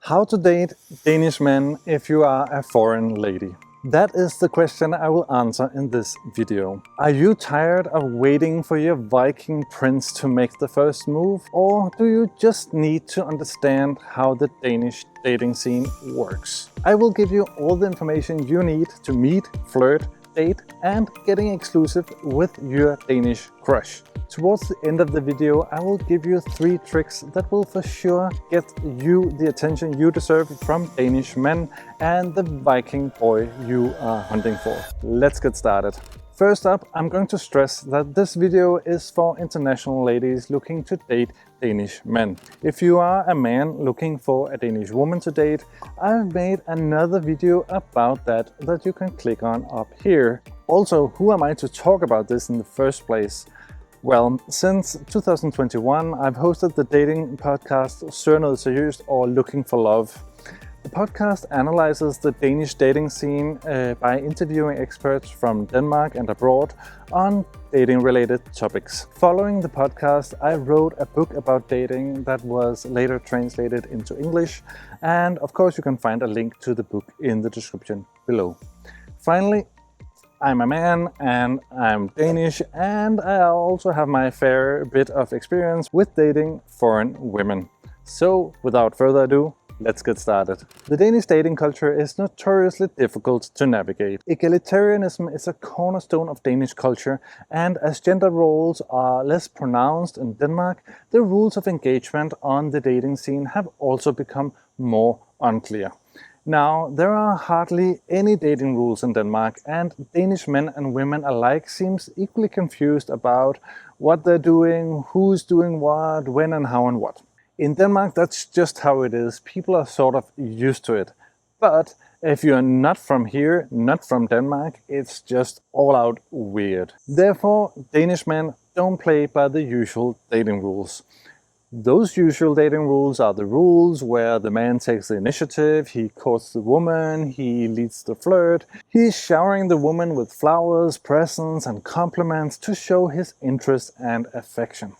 How to date Danish men if you are a foreign lady? That is the question I will answer in this video. Are you tired of waiting for your Viking prince to make the first move? Or do you just need to understand how the Danish dating scene works? I will give you all the information you need to meet, flirt, date and getting exclusive with your Danish crush. Towards the end of the video, I will give you 3 tricks that will for sure get you the attention you deserve from Danish men and the Viking boy you are hunting for. Let's get started. First up, I'm going to stress that this video is for international ladies looking to date Danish men. If you are a man looking for a Danish woman to date, I've made another video about that you can click on up here. Also, who am I to talk about this in the first place? Well, since 2021, I've hosted the dating podcast Surefire or Looking for Love. The podcast analyzes the Danish dating scene by interviewing experts from Denmark and abroad on dating-related topics. Following the podcast, I wrote a book about dating that was later translated into English, and of course you can find a link to the book in the description below. Finally, I'm a man and I'm Danish, and I also have my fair bit of experience with dating foreign women. So without further ado, let's get started. The Danish dating culture is notoriously difficult to navigate. Egalitarianism is a cornerstone of Danish culture, and as gender roles are less pronounced in Denmark, the rules of engagement on the dating scene have also become more unclear. Now, there are hardly any dating rules in Denmark, and Danish men and women alike seems equally confused about what they're doing, who's doing what, when and how and what. In Denmark, that's just how it is. People are sort of used to it. But if you're not from here, not from Denmark, it's just all out weird. Therefore, Danish men don't play by the usual dating rules. Those usual dating rules are the rules where the man takes the initiative, he courts the woman, he leads the flirt, he's showering the woman with flowers, presents and compliments to show his interest and affection.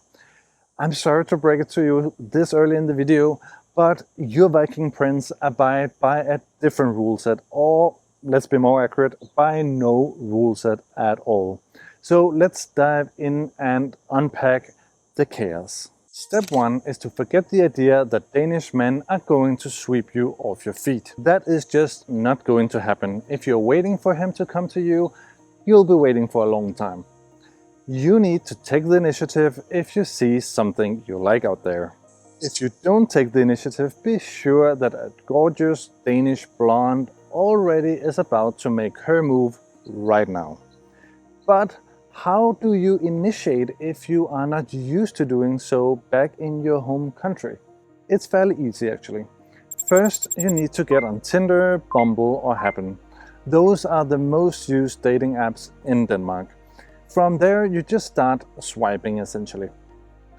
I'm sorry to break it to you this early in the video, but your Viking prince abide by a different rule set, or let's be more accurate, by no rule set at all. So let's dive in and unpack the chaos. Step 1 is to forget the idea that Danish men are going to sweep you off your feet. That is just not going to happen. If you're waiting for him to come to you, you'll be waiting for a long time. You need to take the initiative if you see something you like out there. If you don't take the initiative, be sure that a gorgeous Danish blonde already is about to make her move right now. But how do you initiate if you are not used to doing so back in your home country? It's fairly easy actually. First, you need to get on Tinder, Bumble or Happen. Those are the most used dating apps in Denmark. From there, you just start swiping essentially.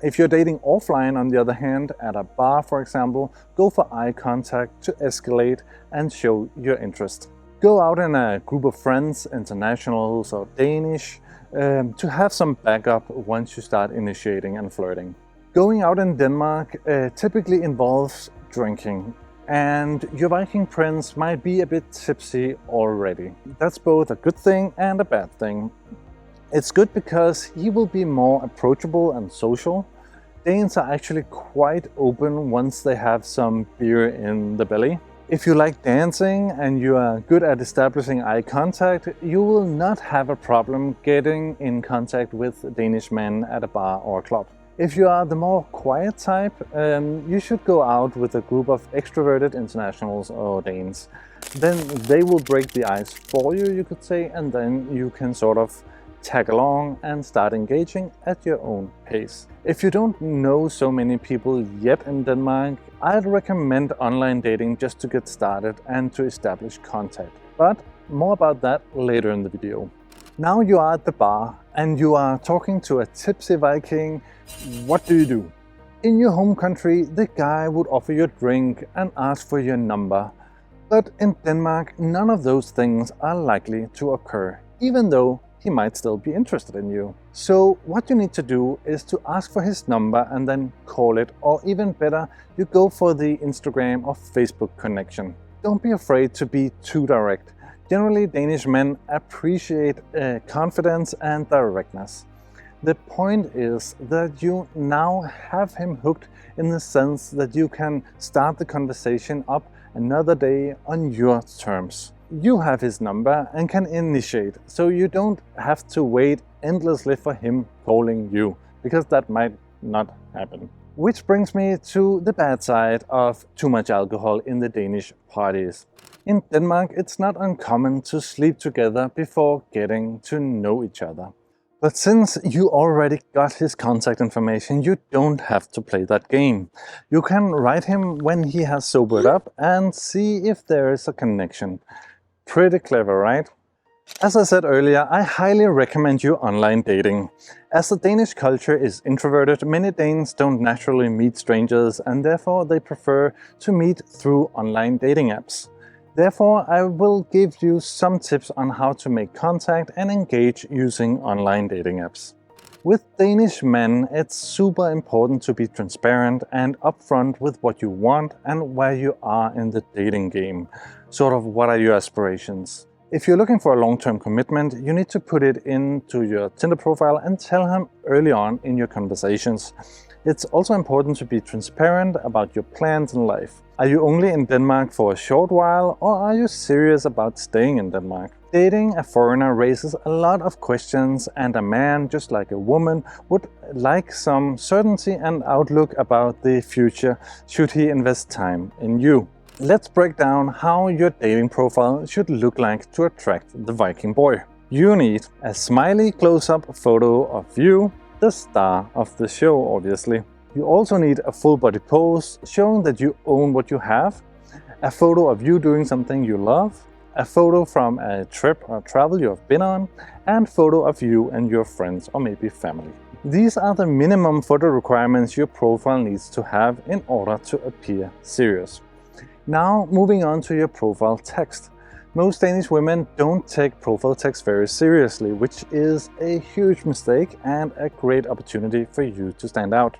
If you're dating offline, on the other hand, at a bar for example, go for eye contact to escalate and show your interest. Go out in a group of friends, internationals or Danish, to have some backup once you start initiating and flirting. Going out in Denmark typically involves drinking, and your Viking prince might be a bit tipsy already. That's both a good thing and a bad thing. It's good because he will be more approachable and social. Danes are actually quite open once they have some beer in the belly. If you like dancing and you are good at establishing eye contact, you will not have a problem getting in contact with Danish men at a bar or a club. If you are the more quiet type, you should go out with a group of extroverted internationals or Danes. Then they will break the ice for you, you could say, and then you can sort of tag along and start engaging at your own pace. If you don't know so many people yet in Denmark, I'd recommend online dating just to get started and to establish contact. But more about that later in the video. Now you are at the bar and you are talking to a tipsy Viking. What do? In your home country, the guy would offer you a drink and ask for your number. But in Denmark, none of those things are likely to occur, even though he might still be interested in you. So what you need to do is to ask for his number and then call it, or even better, you go for the Instagram or Facebook connection. Don't be afraid to be too direct. Generally, Danish men appreciate confidence and directness. The point is that you now have him hooked in the sense that you can start the conversation up another day on your terms. You have his number and can initiate, so you don't have to wait endlessly for him calling you, because that might not happen. Which brings me to the bad side of too much alcohol in the Danish parties. In Denmark, it's not uncommon to sleep together before getting to know each other. But since you already got his contact information, you don't have to play that game. You can write him when he has sobered up and see if there is a connection. Pretty clever, right? As I said earlier, I highly recommend you online dating. As the Danish culture is introverted, many Danes don't naturally meet strangers and therefore they prefer to meet through online dating apps. Therefore, I will give you some tips on how to make contact and engage using online dating apps. With Danish men, it's super important to be transparent and upfront with what you want and where you are in the dating game. Sort of, what are your aspirations? If you're looking for a long-term commitment, you need to put it into your Tinder profile and tell him early on in your conversations. It's also important to be transparent about your plans in life. Are you only in Denmark for a short while, or are you serious about staying in Denmark? Dating a foreigner raises a lot of questions, and a man, just like a woman, would like some certainty and outlook about the future should he invest time in you. Let's break down how your dating profile should look like to attract the Viking boy. You need a smiley close-up photo of you, the star of the show, obviously. You also need a full body pose showing that you own what you have, a photo of you doing something you love, a photo from a trip or travel you have been on, and photo of you and your friends or maybe family. These are the minimum photo requirements your profile needs to have in order to appear serious. Now moving on to your profile text. Most Danish women don't take profile text very seriously, which is a huge mistake and a great opportunity for you to stand out.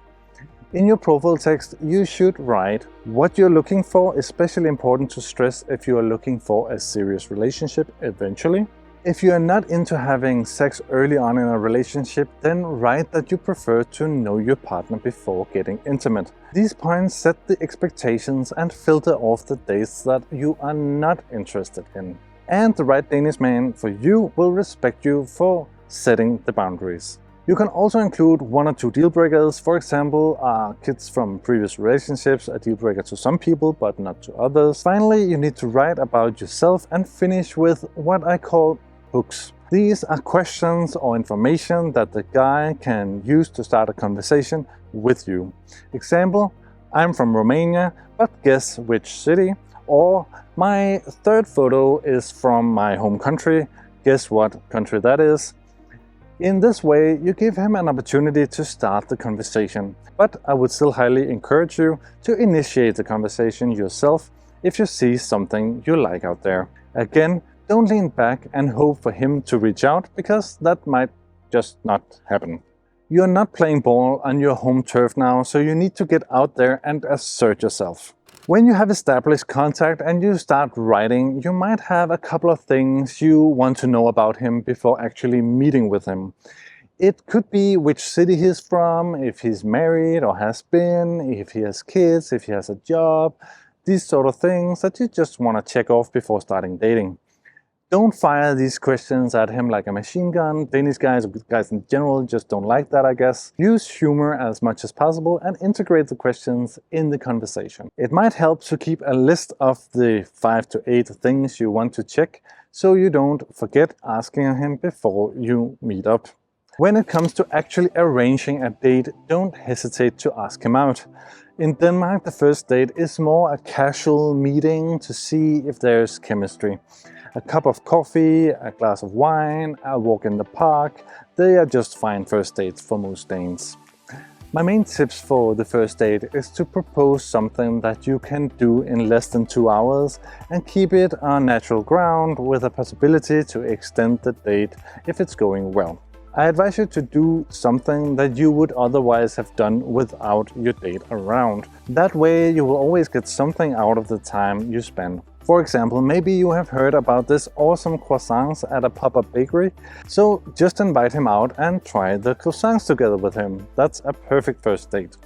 In your profile text, you should write what you're looking for, especially important to stress if you are looking for a serious relationship eventually. If you are not into having sex early on in a relationship, then write that you prefer to know your partner before getting intimate. These points set the expectations and filter off the dates that you are not interested in. And the right Danish man for you will respect you for setting the boundaries. You can also include 1 or 2 deal breakers. For example, are kids from previous relationships a deal breaker to some people but not to others? Finally, you need to write about yourself and finish with what I call hooks. These are questions or information that the guy can use to start a conversation with you. Example, I'm from Romania, but guess which city? Or my third photo is from my home country, guess what country that is? In this way, you give him an opportunity to start the conversation, but I would still highly encourage you to initiate the conversation yourself if you see something you like out there. Again, don't lean back and hope for him to reach out, because that might just not happen. You're not playing ball on your home turf now, so you need to get out there and assert yourself. When you have established contact and you start writing, you might have a couple of things you want to know about him before actually meeting with him. It could be which city he's from, if he's married or has been, if he has kids, if he has a job, these sort of things that you just want to check off before starting dating. Don't fire these questions at him like a machine gun. Danish guys in general just don't like that, I guess. Use humor as much as possible and integrate the questions in the conversation. It might help to keep a list of the 5 to 8 things you want to check, so you don't forget asking him before you meet up. When it comes to actually arranging a date, don't hesitate to ask him out. In Denmark, the first date is more a casual meeting to see if there's chemistry. A cup of coffee, a glass of wine, a walk in the park, they are just fine first dates for most Danes. My main tips for the first date is to propose something that you can do in less than 2 hours and keep it on natural ground with a possibility to extend the date if it's going well. I advise you to do something that you would otherwise have done without your date around. That way you will always get something out of the time you spend. For example, maybe you have heard about this awesome croissants at a pop-up bakery, so just invite him out and try the croissants together with him. That's a perfect first date.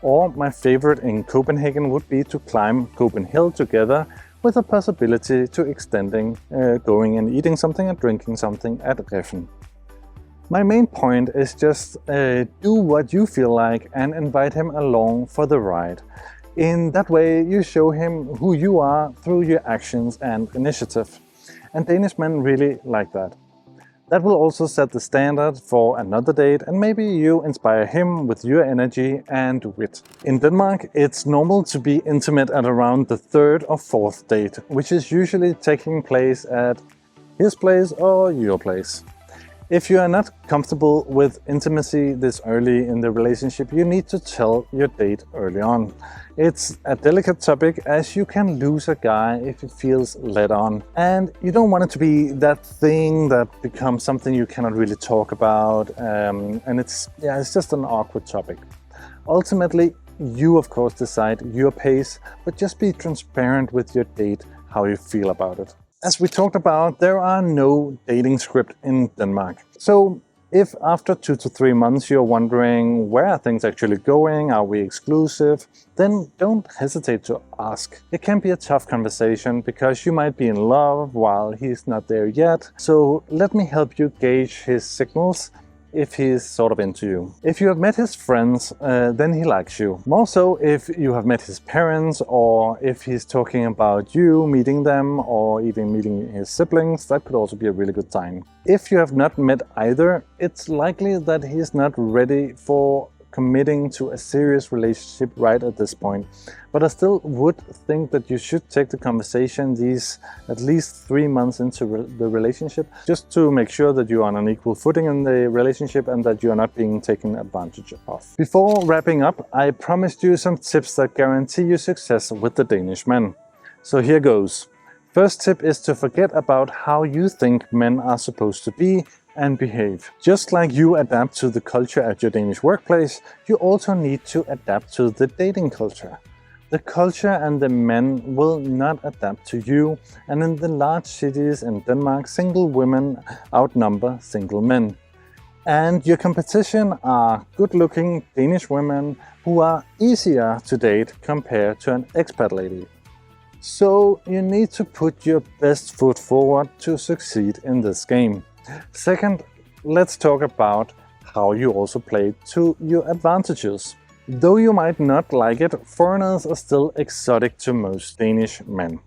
Or my favorite in Copenhagen would be to climb Copenhagen Hill together with a possibility to extending going and eating something and drinking something at Reffen. My main point is just do what you feel like and invite him along for the ride. In that way, you show him who you are through your actions and initiative. And Danish men really like that. That will also set the standard for another date, and maybe you inspire him with your energy and wit. In Denmark, it's normal to be intimate at around the 3rd or 4th date, which is usually taking place at his place or your place. If you are not comfortable with intimacy this early in the relationship, you need to tell your date early on. It's a delicate topic as you can lose a guy if he feels led on. And you don't want it to be that thing that becomes something you cannot really talk about. And it's just an awkward topic. Ultimately, you of course decide your pace, but just be transparent with your date how you feel about it. As we talked about, there are no dating script in Denmark. So if after 2 to 3 months you're wondering where are things actually going, are we exclusive, then don't hesitate to ask. It can be a tough conversation because you might be in love while he's not there yet. So let me help you gauge his signals if he's sort of into you. If you have met his friends, then he likes you. More so if you have met his parents, or if he's talking about you meeting them or even meeting his siblings, that could also be a really good sign. If you have not met either, it's likely that he's not ready for committing to a serious relationship right at this point. But I still would think that you should take the conversation these at least 3 months into the relationship, just to make sure that you're on an equal footing in the relationship and that you are not being taken advantage of. Before wrapping up, I promised you some tips that guarantee you success with the Danish men. So here goes. First tip is to forget about how you think men are supposed to be and behave. Just like you adapt to the culture at your Danish workplace, you also need to adapt to the dating culture. The culture and the men will not adapt to you, and in the large cities in Denmark, single women outnumber single men. And your competition are good-looking Danish women who are easier to date compared to an expat lady. So you need to put your best foot forward to succeed in this game. Second, let's talk about how you also play to your advantages. Though you might not like it, foreigners are still exotic to most Danish men.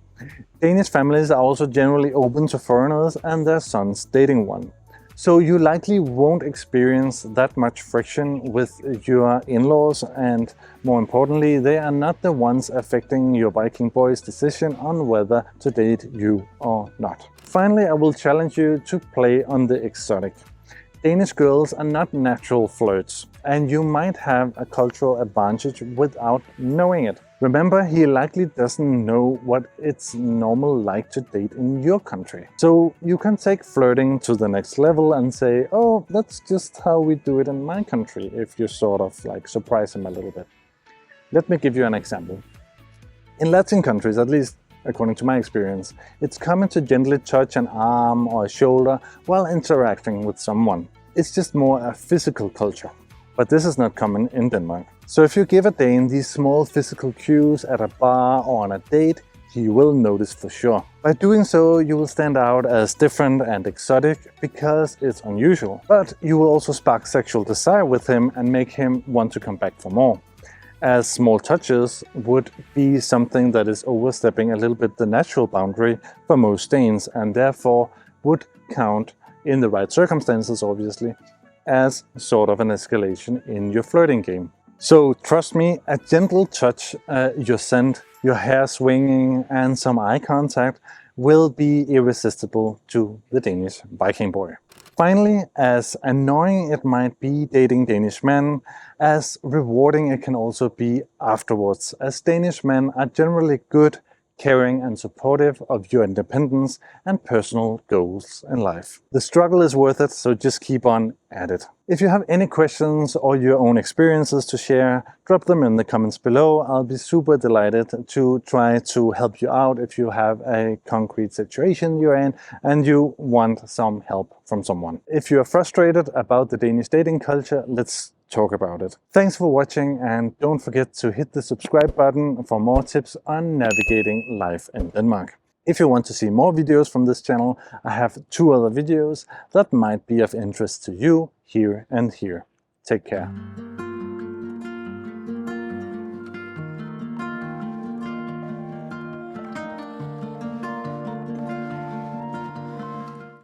Danish families are also generally open to foreigners and their sons dating one. So you likely won't experience that much friction with your in-laws, and more importantly, they are not the ones affecting your Viking boy's decision on whether to date you or not. Finally, I will challenge you to play on the exotic. Danish girls are not natural flirts, and you might have a cultural advantage without knowing it. Remember, he likely doesn't know what it's normal like to date in your country. So you can take flirting to the next level and say, oh, that's just how we do it in my country, if you sort of like surprise him a little bit. Let me give you an example. In Latin countries, at least according to my experience, it's common to gently touch an arm or a shoulder while interacting with someone. It's just more a physical culture. But this is not common in Denmark. So if you give a Dane these small physical cues at a bar or on a date, he will notice for sure. By doing so, you will stand out as different and exotic because it's unusual. But you will also spark sexual desire with him and make him want to come back for more, as small touches would be something that is overstepping a little bit the natural boundary for most Danes, and therefore would count in the right circumstances, obviously, as sort of an escalation in your flirting game. So trust me, a gentle touch, your scent, your hair swinging and some eye contact will be irresistible to the Danish Viking boy. Finally, as annoying it might be dating Danish men, as rewarding it can also be afterwards, as Danish men are generally good, caring and supportive of your independence and personal goals in life. The struggle is worth it, so just keep on at it. If you have any questions or your own experiences to share, drop them in the comments below. I'll be super delighted to try to help you out if you have a concrete situation you're in and you want some help from someone. If you're frustrated about the Danish dating culture, let's talk about it. Thanks for watching, and don't forget to hit the subscribe button for more tips on navigating life in Denmark. If you want to see more videos from this channel, I have 2 other videos that might be of interest to you here and here. Take care.